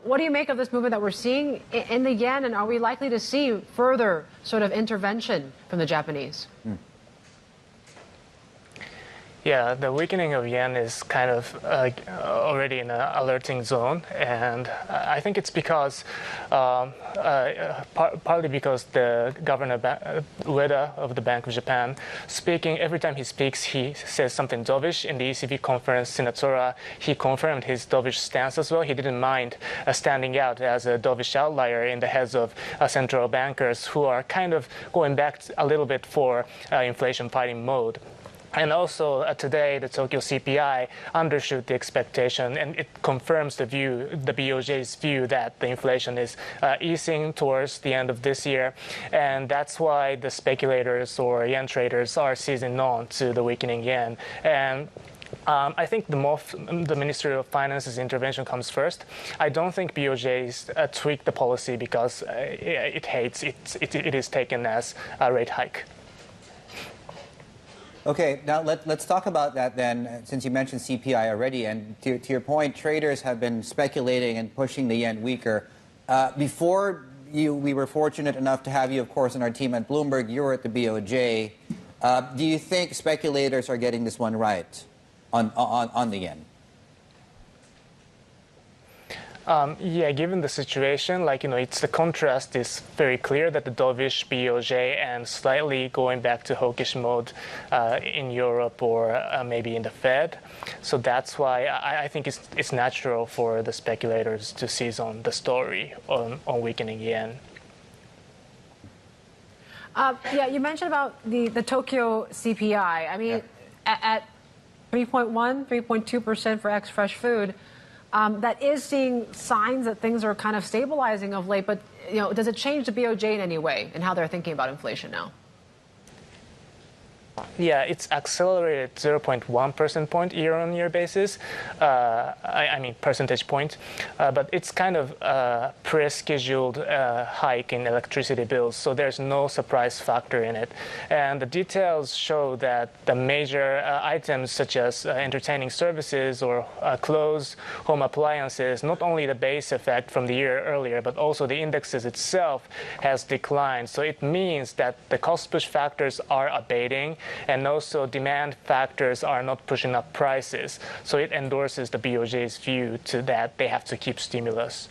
what do you make of this movement that we're seeing in the yen, and are we likely to see further sort of intervention from the Japanese? Yeah, the weakening of yen is kind of already in an alerting zone, and I think it's because partly because the governor Ueda of the Bank of Japan, every time he speaks, he says something dovish. In the ECB conference in Atsura, he confirmed his dovish stance as well. He didn't mind standing out as a dovish outlier in the heads of central bankers who are kind of going back a little bit for inflation fighting mode. And also today, the Tokyo CPI undershoot the expectation, and it confirms the BOJ's view that the inflation is easing towards the end of this year, and that's why the speculators or yen traders are seizing on to the weakening yen. And I think the Ministry of Finance's intervention comes first. I don't think BOJ's tweak the policy because it is taken as a rate hike. Okay, now let's talk about that then, since you mentioned CPI already. And to your point, traders have been speculating and pushing the yen weaker. Before we were fortunate enough to have you, of course, on our team at Bloomberg. You were at the BOJ. Do you think speculators are getting this one right on the yen? Yeah, given the situation, it's the contrast is very clear that the dovish BOJ and slightly going back to hawkish mode in Europe or maybe in the Fed. So that's why I think it's natural for the speculators to seize on the story on weakening yen. Yeah, you mentioned about the Tokyo CPI. I mean, at 3.1, 3.2% for ex-fresh food. That is seeing signs that things are kind of stabilizing of late, but does it change the BOJ in any way in how they're thinking about inflation now? Yeah, it's accelerated 0.1 percentage point year-on-year basis. I mean percentage point, but it's kind of a pre-scheduled hike in electricity bills, so there's no surprise factor in it. And the details show that the major items such as entertaining services or clothes, home appliances, not only the base effect from the year earlier, but also the indexes itself has declined. So it means that the cost push factors are abating, and also demand factors are not pushing up prices. So it endorses the BOJ's view to that they have to keep stimulus.